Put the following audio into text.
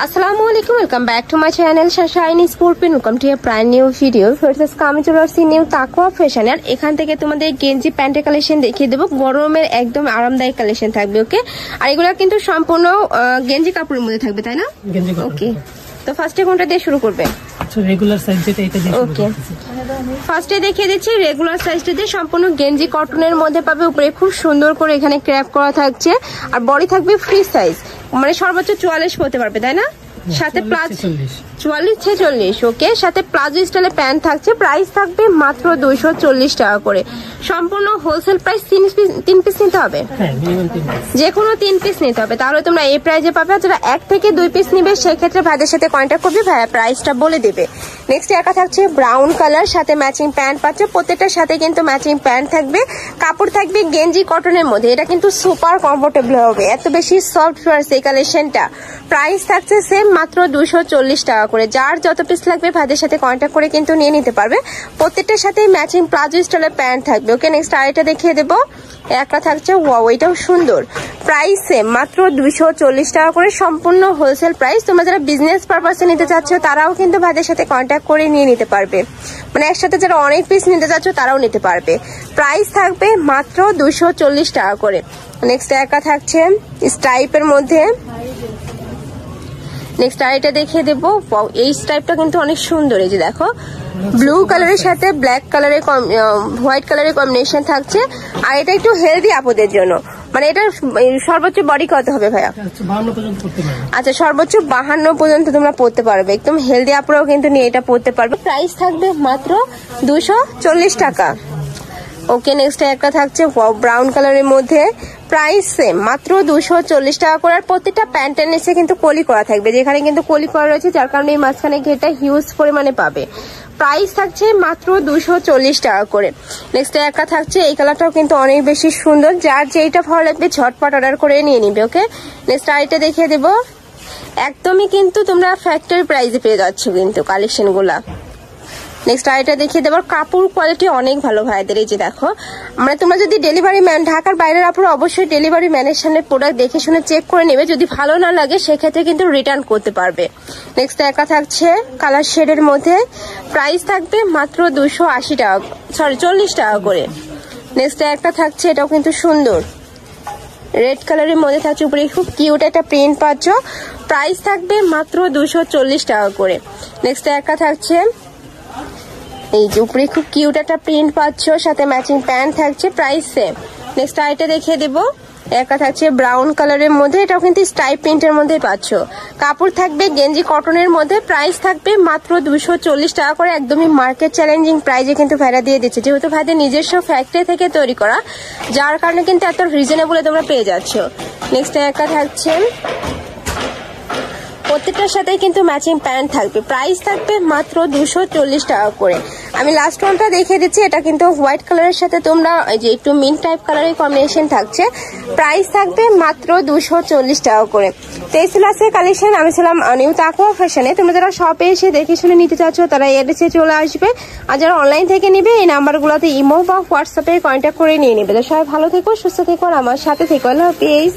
আসসালামু আলাইকুম, welcome back to my channel shiny sport pin. Welcome to A brand new video. First আমি চলে আসছি নিউ তাকওয়া ফ্যাশন। আর এখান থেকে তোমাদের গেঞ্জি প্যান্টের কালেকশন দেখিয়ে দেবো। গরমের একদম আরামদায়ক কালেকশন থাকবে। ওকে, আর এগুলো কিন্তু সম্পূর্ণ গেঞ্জি কাপড়ের মধ্যে থাকবে, তাই না? ওকে, তো ফার্স্টে কোনটা দিয়ে শুরু করবে? রেগুলার সাইজ যেটা এটা দিয়ে শুরু করতে। ফার্স্টে দেখিয়ে দিচ্ছি রেগুলার সাইজটা দিয়ে সম্পূর্ণ গেঞ্জি কটনের মধ্যে পাবে। উপরে খুব সুন্দর করে এখানে ক্র্যাপ করা থাকছে, আর বডি থাকবে ফ্রি সাইজ, মানে সর্বোচ্চ 44 পরতে পারবে, তাই না? সাথে প্লাস 44-46। ওকে, সাথে প্লাজো স্টাইলে প্যান্ট থাকছে। প্রাইস থাকবে মাত্র 240 টাকা করে। সম্পূর্ণ হোলসেল প্রাইস। 3 পিস নিতে হবে, যে কোনো 3 পিস নিতে হবে, তাহলে তোমরা এই প্রাইজে পাবে। যারা 1 থেকে 2 পিস নিবে সেক্ষেত্রে ভাইদের সাথে কন্ট্যাক্ট করবে, ভাইয়া প্রাইসটা বলে দেবে। নেক্সট একা থাকছে ব্রাউন কালার, সাথে ম্যাচিং প্যান্ট পাচ্ছে। প্রত্যেকটার সাথে কিন্তু ম্যাচিং প্যান্ট থাকবে। কাপড় থাকবে গেঞ্জি কটনের মধ্যে। এটা কিন্তু সুপার কমফোর্টেবল হবে, এত বেশি সফট এই কালেকশনটা। প্রাইস থাকছে সেম, মাত্র 240 টাকা করে। যার যত পিস লাগবে ভাইদের সাথে কন্ট্যাক্ট করে কিন্তু নিয়ে নিতে পারবে। প্রত্যেকটার সাথে ম্যাচিং প্লাজো স্টাইলের প্যান্ট থাকবে। ওকে, নেক্সট আরেকটা দেখিয়ে দেবো। একটা থাকছে, ওয়াও, এটাও সুন্দর। প্রাইস সেম, মাত্র 240 টাকা করে। সম্পূর্ণ হোলসেল প্রাইস। তোমরা যারা বিজনেস পারপাসে নিতে চাচ্ছ তারাও কিন্তু ভাইদের সাথে কন্ট্যাক্ট করে নিয়ে নিতে পারবে, মানে একসাথে যারা অনেক পিস নিতে চাচ্ছ তারাও নিতে পারবে। প্রাইস থাকবে মাত্র 240 টাকা করে। নেক্সট একা থাকছে স্ট্রাইপের মধ্যে। নেক্সট আরেকটা দেখিয়ে দেবো। এই স্টাইপটা কিন্তু অনেক সুন্দর। এই যে দেখো, ব্লু কালারের সাথে ব্ল্যাক কালারের হোয়াইট কালারের কম্বিনেশন থাকছে। আর এটা একটু হেলদি আপুদের জন্য, মানে এটা সর্বোচ্চ বডি কত হবে ভাইয়া? আচ্ছা, সর্বোচ্চ 52 পর্যন্ত তোমরা পড়তে পারবে। একদম হেলদি আপুরাও কিন্তু নিয়ে এটা পড়তে পারবে। প্রাইস থাকবে মাত্র 240 টাকা। ওকে, নেক্সট একটা থাকছে ব্রাউন কালারের মধ্যে। প্রাইস সেম, মাত্র 240 টাকা করে। আর প্রত্যেকটা প্যান্টের নিচে কিন্তু কলি করা থাকবে, যেখানে কিন্তু কলি করা রয়েছে, যার কারণে এই মাঝখানে ঘেরটা হিউজ পরিমাণে পাবে। প্রাইস থাকছে মাত্র 240 টাকা করে। নেক্সট একটা থাকছে, এই কালারটাও কিন্তু অনেক বেশি সুন্দর। যার যেইটা ভালো লাগবে ঝটপট অর্ডার করে নিয়ে নিবে। ওকে, নেক্সট আরেকটা দেখিয়ে দেবো। একদমই কিন্তু তোমরা ফ্যাক্টরি প্রাইসে পেয়ে যাচ্ছ কিন্তু কালেকশন গুলা। নেক্সট আরেকটা দেখিয়ে দেবো। কাপড় কোয়ালিটি অনেক ভালো ভাইদের। এই যে দেখো, মানে তোমরা যদি ডেলিভারি ম্যান, ঢাকার বাইরের আপুরা অবশ্যই ডেলিভারি ম্যানের সামনে প্রোডাক্ট দেখে শুনে চেক করে নেবে। যদি ভালো না লাগে সেক্ষেত্রে কিন্তু রিটার্ন করতে পারবে। নেক্সট একা থাকছে কালার শেডের মধ্যে। প্রাইস থাকবে মাত্র 280 টাকা, সরি 40 টাকা করে। নেক্সট একটা থাকছে, এটাও কিন্তু সুন্দর, রেড কালারের মধ্যে থাকছে। উপরে খুব কিউট একটা প্রিন্ট পাচ্ছ। প্রাইস থাকবে মাত্র 240 টাকা করে। নেক্সট একা থাকছে, এই যে উপরে খুব কিউট একটা প্রিন্ট পাচ্ছ, সাথে ম্যাচিং প্যান্ট থাকছে। Price same. নেক্সট আইটা দেখিয়ে দেবো। একটা থাকছে ব্রাউন কালারের মধ্যে, এটাও কিন্তু স্ট্রাইপ প্রিন্টের মধ্যে পাচ্ছ। কাপড় থাকবে গেঞ্জি কটনের মধ্যে। প্রাইস থাকবে মাত্র 240 টাকা করে। একদমই মার্কেট চ্যালেঞ্জিং প্রাইজে কিন্তু ভাইরা দিয়ে দিচ্ছে, যেহেতু ভাইদের নিজস্ব ফ্যাক্টরি থেকে তৈরি করা, যার কারণে কিন্তু এত রিজনেবলে তোমরা পেয়ে যাচ্ছ। নেক্সট একটা থাকছে, প্রত্যেকটার সাথে কিন্তু ম্যাচিং প্যান্ট থাকবে। প্রাইস থাকবে মাত্র 240 টাকা করে। আমি লাস্ট ওয়ানটা দেখিয়ে দিচ্ছি। এটা কিন্তু হোয়াইট কালারের সাথে তোমরা এই যে একটু মিন্ট টাইপ কালারের কম্বিনেশন থাকছে। প্রাইস থাকবে মাত্র 240 টাকা করে। তো এই ছিল আজকের কালেকশন। আমি ছিলাম নিউ তাকওয়া ফ্যাশনে। তোমরা যারা শপে এসে দেখে শুনে নিতে চাচ্ছ তারা এই অ্যাড্রেসে চলে আসবে। আর যারা অনলাইন থেকে নিবে এই নাম্বারগুলোতে ইমো বা হোয়াটসঅ্যাপে কন্ট্যাক্ট করে নিয়ে নেবে। তো সবাই ভালো থেকো, সুস্থ থেকো, আর আমার সাথে থেকো। আল্লাহ হাফেজ।